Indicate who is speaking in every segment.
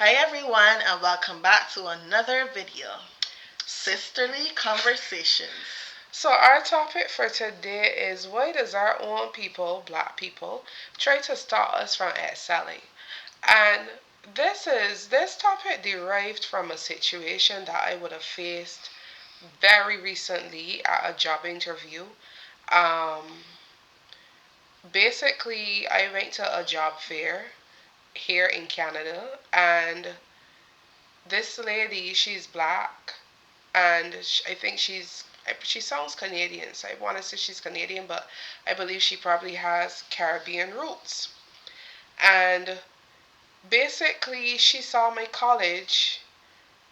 Speaker 1: Hi everyone and welcome back to another video. Sisterly Conversations.
Speaker 2: So our topic for today is why does our own people, black people, try to stop us from excelling? And this topic derived from a situation that I would have faced very recently at a job interview. Um, Basically, I went to a job fair here in Canada, and this lady, she's black, and I think she sounds Canadian, so I want to say she's Canadian, but I believe she probably has Caribbean roots. And basically, she saw my college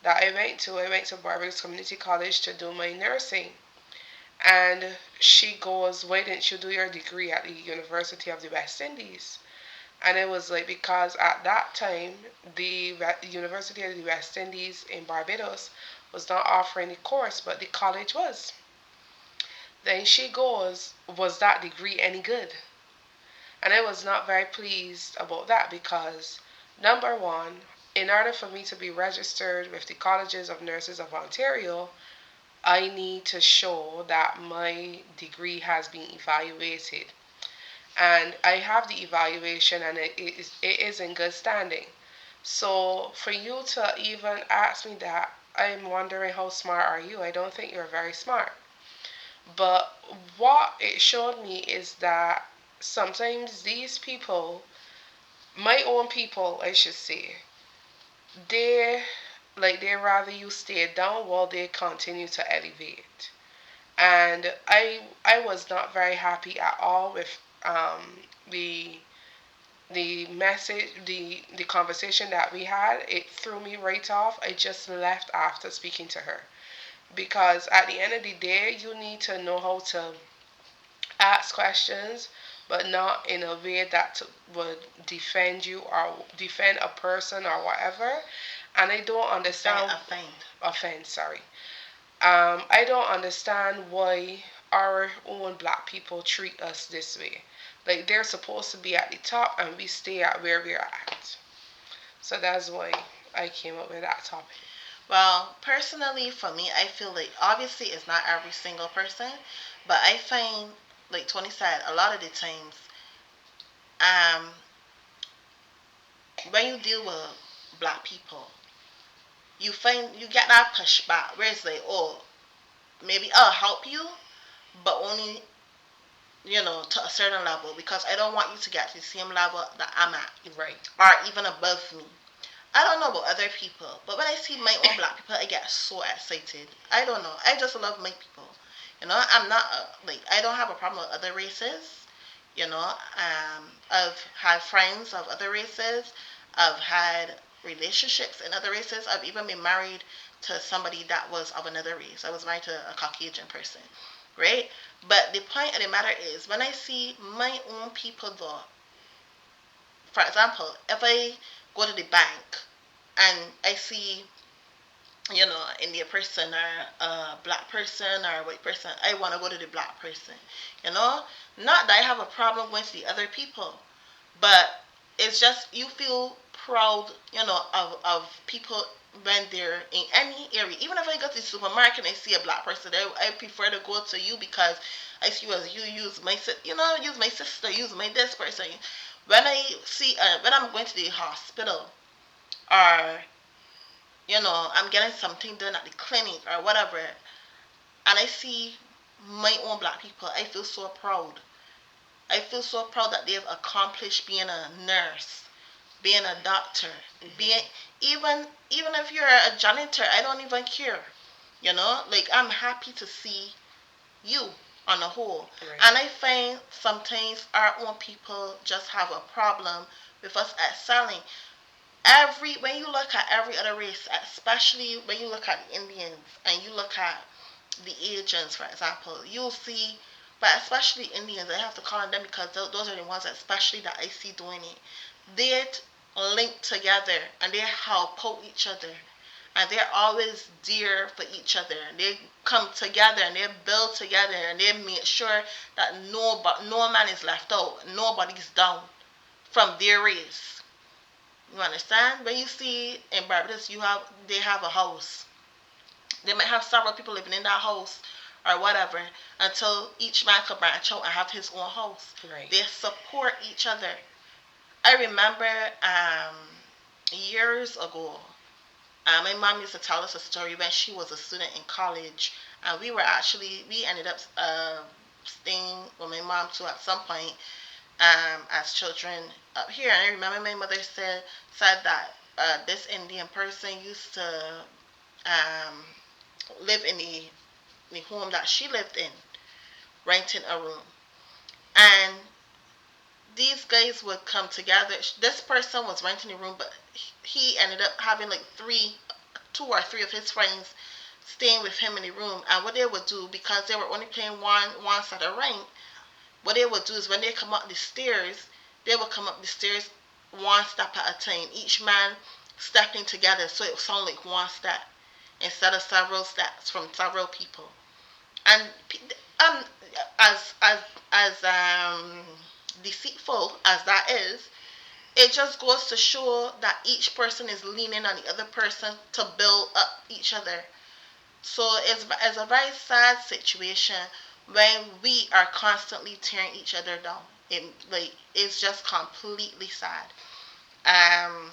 Speaker 2: that I went to. I went to Barbados Community College to do my nursing. And she goes, "Why didn't you do your degree at the University of the West Indies?" And it was like because at that time, the University of the West Indies in Barbados was not offering the course, but the college was. Then she goes, "Was that degree any good?" And I was not very pleased about that because, number one, in order for me to be registered with the Colleges of Nurses of Ontario, I need to show that my degree has been evaluated. And I have the evaluation and it is in good standing. So for you to even ask me that, I'm wondering how smart are you? I don't think you're very smart. But what it showed me is that sometimes these people, my own people, I should say, they they rather you stay down while they continue to elevate. And I was not very happy at all with the message, the conversation that we had. It threw me right off. I just left after speaking to her because at the end of the day, you need to know how to ask questions, but not in a way that would defend you or defend a person or whatever. And I don't understand. Offend, sorry. I don't understand why our own black people treat us this way. Like they're supposed to be at the top and we stay at where we're at. So that's why I came up with that topic.
Speaker 1: Well, personally, for me, I feel like obviously it's not every single person, but I find, like Tony said, a lot of the times, um, when you deal with black people, you get that pushback where it's like, oh, maybe I'll help you, but only to a certain level because I don't want you to get to the same level that I'm at,
Speaker 2: Right.
Speaker 1: or even above me. I don't know about other people, but when I see my own black people, I get so excited. I don't know. I just love my people. I'm not like I don't have a problem with other races. I've had friends of other races. I've had relationships in other races. I've even been married to somebody that was of another race. I was married to a Caucasian person, right? But the point of the matter is, when I see my own people, though, for example, if I go to the bank and I see, Indian person or a black person or a white person, I want to go to the black person. You know, not that I have a problem with the other people, but it's just you feel proud, of people when they're in any area. Even if I go to the supermarket and I see a black person, I prefer to go to you because I see you as you use my use my sister, use my this person. When I see when I'm going to the hospital or I'm getting something done at the clinic or whatever, and I see my own black people, I feel so proud. I feel so proud that they've accomplished being a nurse, being a doctor, being even if you're a janitor, I don't even care. Like I'm happy to see you on the whole.
Speaker 2: Right.
Speaker 1: And I find sometimes our own people just have a problem with us excelling. When you look at every other race, especially when you look at the Indians and you look at the Asians, for example, you'll see, but especially Indians, I have to call on them because those are the ones, especially that I see doing it. They link together and they help out each other, and they're always dear for each other. And they come together and they build together and they make sure that no man is left out, nobody's down from their race. You understand? When you see in Barbados, they have a house. They might have several people living in that house or whatever until each man could branch out and have his own house.
Speaker 2: Right.
Speaker 1: They support each other. I remember years ago, my mom used to tell us a story when she was a student in college, and we ended up staying with my mom too at some point as children up here. And I remember my mother said that this Indian person used to um, live in the home that she lived in, renting a room. And these guys would come together. This person was renting a room, but he ended up having like two or three of his friends staying with him in the room. And what they would do, because they were only paying one set of rent, what they would do is when they come up the stairs, they would come up the stairs one step at a time. Each man stepping together, so it would sound like one step instead of several steps from several people. And um, as deceitful as that is, it just goes to show that each person is leaning on the other person to build up each other. So it's a very sad situation when we are constantly tearing each other down. It's just completely sad. Um,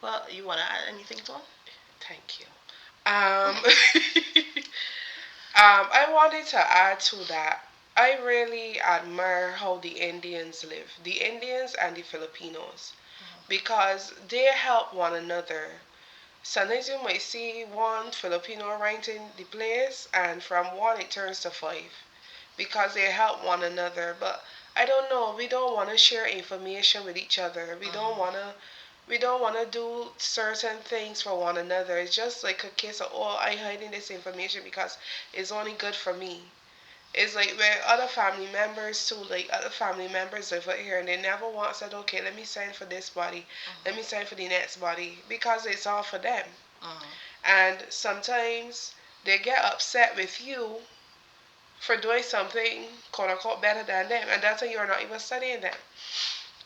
Speaker 1: well, you wanna add anything to it?
Speaker 2: Thank you. I wanted to add to that. I really admire how the Indians live, the Indians and the Filipinos, because they help one another. Sometimes you might see one Filipino renting the place, and from one it turns to five because they help one another. But I don't know, we don't want to share information with each other. We don't want to do certain things for one another. It's just like a case of, oh, I hiding this information because it's only good for me. It's like where other family members too, like other family members live out here and they never once said, okay, let me sign for this body, let me sign for the next body, because it's all for them.
Speaker 1: Mhm.
Speaker 2: And sometimes they get upset with you for doing something quote unquote better than them, and that's why you're not even studying them.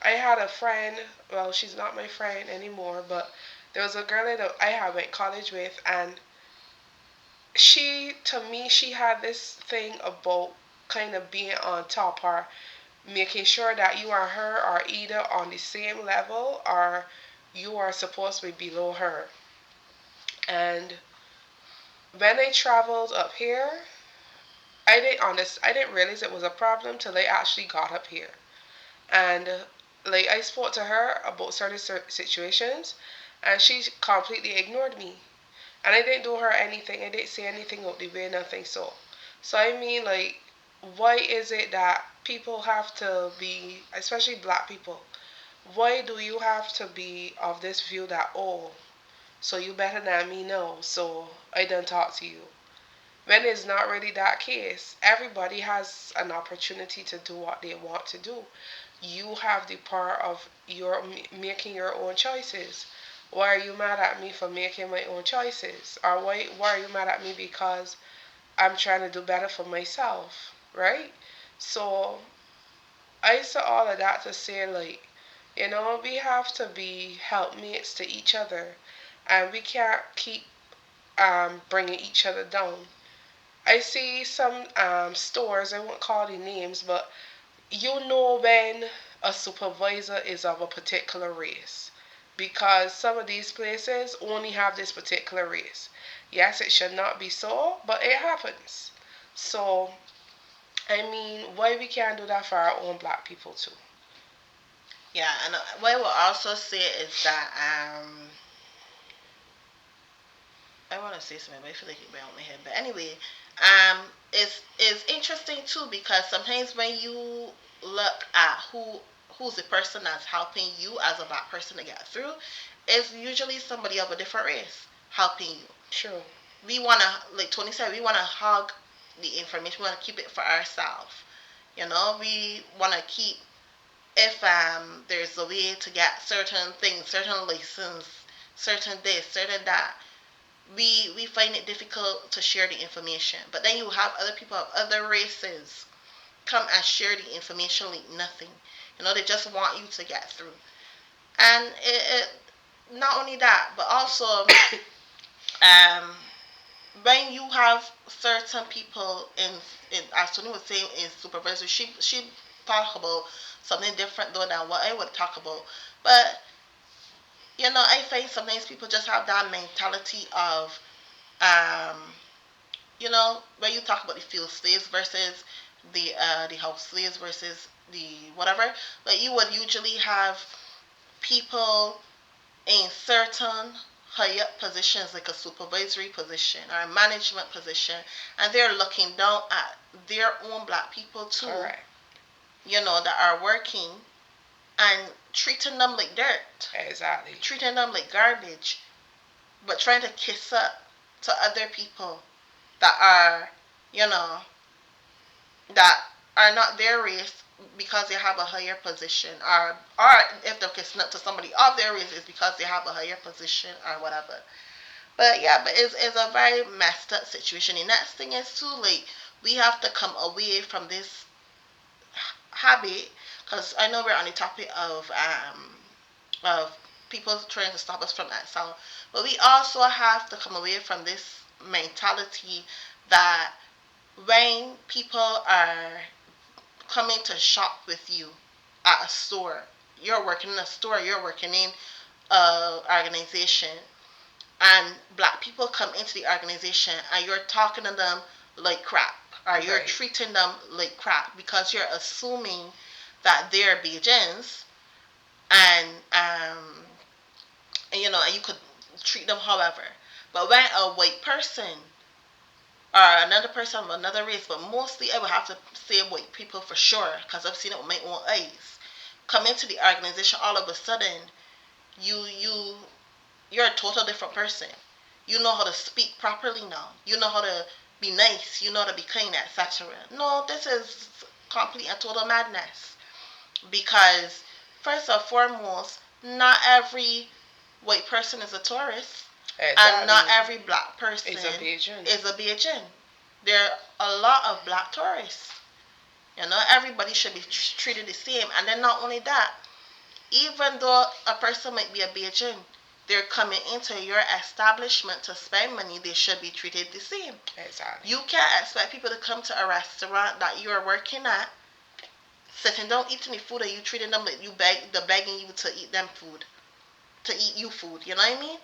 Speaker 2: I had a friend, well, she's not my friend anymore, but there was a girl that I had went college with, and to me, she had this thing about kind of being on top or making sure that you and her are either on the same level or you are supposed to be below her. And when I traveled up here, I didn't realize it was a problem till I actually got up here. And like I spoke to her about certain situations, and she completely ignored me. And I didn't do her anything. I didn't say anything out the way, nothing. So I mean, like, why is it that people have to be, especially black people, why do you have to be of this view that, oh, so you better than me? No, so I don't talk to you. When it's not really that case, everybody has an opportunity to do what they want to do. You have the power of your making your own choices. Why are you mad at me for making my own choices? Or why are you mad at me because I'm trying to do better for myself, right? So I say all of that to say, like, we have to be helpmates to each other, and we can't keep bringing each other down. I see some stores, I won't call the names, but you know when a supervisor is of a particular race, because some of these places only have this particular race. Yes, it should not be so, but it happens. So, I mean, why we can't do that for our own black people too?
Speaker 1: Yeah, and what I will also say is that I want to say something, but I feel like it went out my head. But anyway, it's interesting too because sometimes when you look at who's the person that's helping you as a black person to get through, it's usually somebody of a different race helping you.
Speaker 2: True.
Speaker 1: We wanna, like Tony said, we wanna hog the information. We wanna keep it for ourselves. We wanna keep if there's a way to get certain things, certain license, certain this, certain that we find it difficult to share the information. But then you have other people of other races come and share the information like nothing. They just want you to get through. And not only that, but also um, when you have certain people in as Tony was saying in supervisory, she talk about something different though than what I would talk about. But I find sometimes people just have that mentality of um, when you talk about the field slaves versus the house slaves versus the whatever, but you would usually have people in certain high up positions like a supervisory position or a management position, and they're looking down at their own black people too,
Speaker 2: Correct.
Speaker 1: That are working and treating them like dirt,
Speaker 2: Exactly.
Speaker 1: treating them like garbage, but trying to kiss up to other people that are, you know, that are not their race because they have a higher position, or if they're kissing up to somebody of their race is because they have a higher position or whatever. But yeah, but it's a very messed up situation. The next thing is too, like, we have to come away from this habit, because I know we're on the topic of people trying to stop us from that sound, but we also have to come away from this mentality that when people are coming to shop with you at a store, you're working in a store, you're working in a organization, and black people come into the organization and you're talking to them like crap, or you're
Speaker 2: Right.
Speaker 1: treating them like crap because you're assuming that they're Bajans, and and you could treat them however. But when a white person or another person of another race, but mostly I would have to say white people for sure because I've seen it with my own eyes, come into the organization, all of a sudden you're a total different person. You know how to speak properly now. You know how to be nice. You know how to be kind, etc. No, this is complete and total madness. Because first and foremost, not every white person is a tourist, and
Speaker 2: Exactly.
Speaker 1: not every black person
Speaker 2: It's a Bajan.
Speaker 1: is a Bajan. There are a lot of black tourists. Everybody should be treated the same. And then not only that, even though a person might be a Bajan, they're coming into your establishment to spend money, they should be treated the same.
Speaker 2: Exactly.
Speaker 1: You can't expect people to come to a restaurant that you're working at, sitting down eating the food, and you treating them like they're begging you to eat them food, to eat you food. You know what I mean?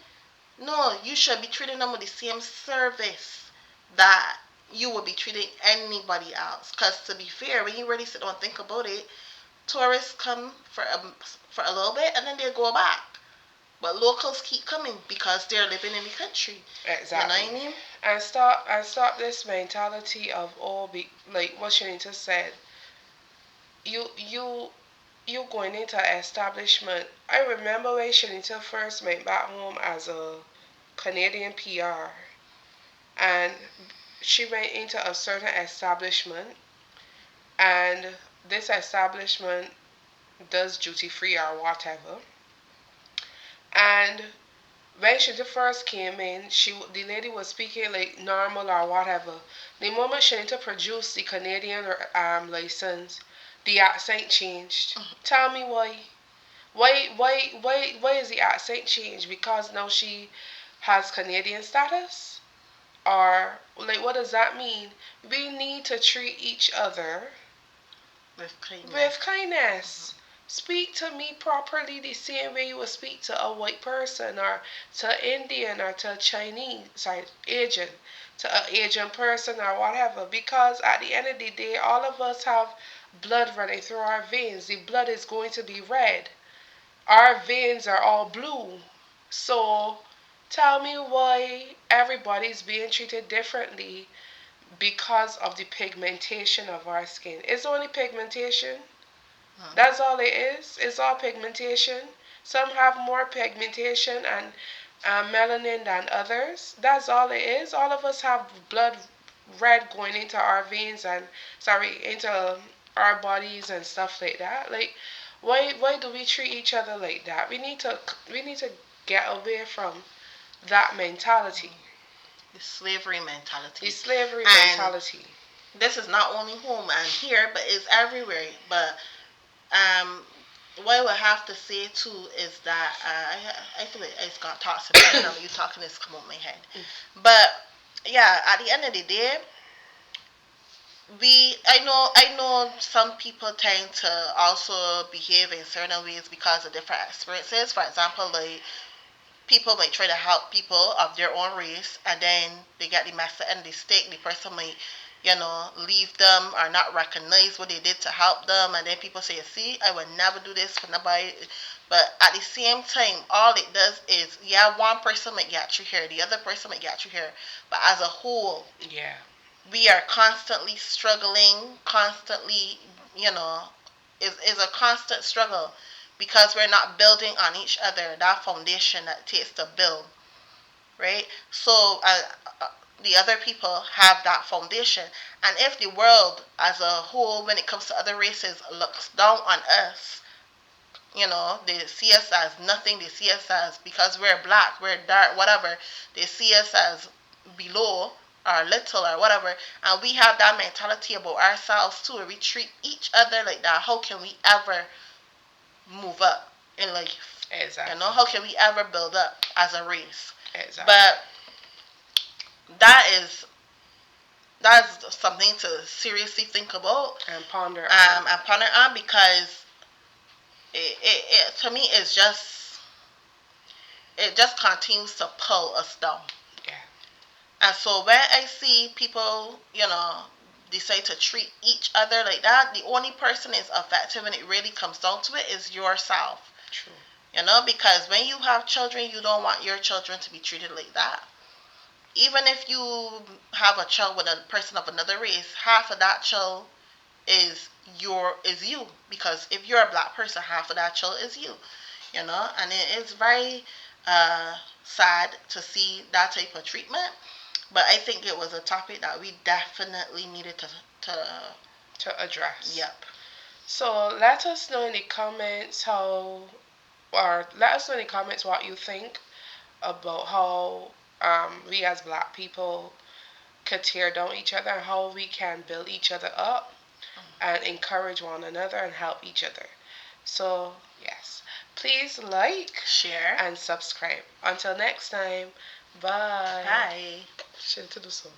Speaker 1: No, you should be treating them with the same service that you would be treating anybody else. Because to be fair, when you really sit down and think about it, tourists come for a little bit and then they go back. But locals keep coming because they're living in the country.
Speaker 2: Exactly.
Speaker 1: You know what I mean?
Speaker 2: And stop this mentality of all be like what Shanita said. You you you going into an establishment. I remember when Shanita first went back home as a Canadian PR, and she went into a certain establishment, and this establishment does duty free or whatever. And when she first came in, the lady was speaking like normal or whatever. The moment she need to produce the Canadian license, the accent changed. Tell me why. Why is the accent changed? Because now she has Canadian status? Or like what does that mean? We need to treat each other
Speaker 1: With kindness.
Speaker 2: with kindness. Speak to me properly the same way you would speak to a white person or to Indian or to a Chinese, sorry, Asian, to an Asian person or whatever. Because at the end of the day, all of us have blood running through our veins. The blood is going to be red. Our veins are all blue. So tell me why everybody's being treated differently because of the pigmentation of our skin. It's only pigmentation. That's all it is. It's all pigmentation. Some have more pigmentation and melanin than others. That's all it is. All of us have blood red going into our veins and sorry into our bodies and stuff like that. Like, why do we treat each other like that? We need to get away from that mentality.
Speaker 1: The slavery
Speaker 2: The
Speaker 1: mentality.
Speaker 2: slavery
Speaker 1: And
Speaker 2: mentality.
Speaker 1: this is not only home and here, but it's everywhere. But um, what I would have to say too is that I feel like it's got talks about it. You talking this come up my head, but yeah, at the end of the day, I know some people tend to also behave in certain ways because of different experiences. For example, like people might try to help people of their own race and then they get the mess and the stick. The person might, leave them or not recognize what they did to help them, and then people say, see, I would never do this for nobody. But at the same time, all it does is, yeah, one person might get you here, the other person might get you here, but as a whole,
Speaker 2: Yeah.
Speaker 1: we are constantly struggling, constantly, you know, is a constant struggle because we're not building on each other, that foundation that it takes to build, right? So the other people have that foundation. And if the world as a whole, when it comes to other races, looks down on us, they see us as nothing, they see us as, because we're black, we're dark, whatever, they see us as below or little or whatever, and we have that mentality about ourselves too, and we treat each other like that, how can we ever move up in life?
Speaker 2: Exactly.
Speaker 1: How can we ever build up as a race?
Speaker 2: Exactly.
Speaker 1: But that is that's something to seriously think about,
Speaker 2: and ponder on.
Speaker 1: and ponder on, because it to me is just, it just continues to pull us down.
Speaker 2: Yeah.
Speaker 1: And so when I see people, decide to treat each other like that, the only person is affected when it really comes down to it is yourself.
Speaker 2: True.
Speaker 1: Because when you have children, you don't want your children to be treated like that. Even if you have a child with a person of another race, half of that child is you, because if you're a black person, half of that child is you. And it is very sad to see that type of treatment. But I think it was a topic that we definitely needed
Speaker 2: to address.
Speaker 1: Yep.
Speaker 2: So let us know in the comments or let us know in the comments what you think about how we as black people could tear down each other and how we can build each other up and encourage one another and help each other. So, yes, please like,
Speaker 1: share,
Speaker 2: and subscribe. Until next time, bye.
Speaker 1: Bye.
Speaker 2: Share to the song.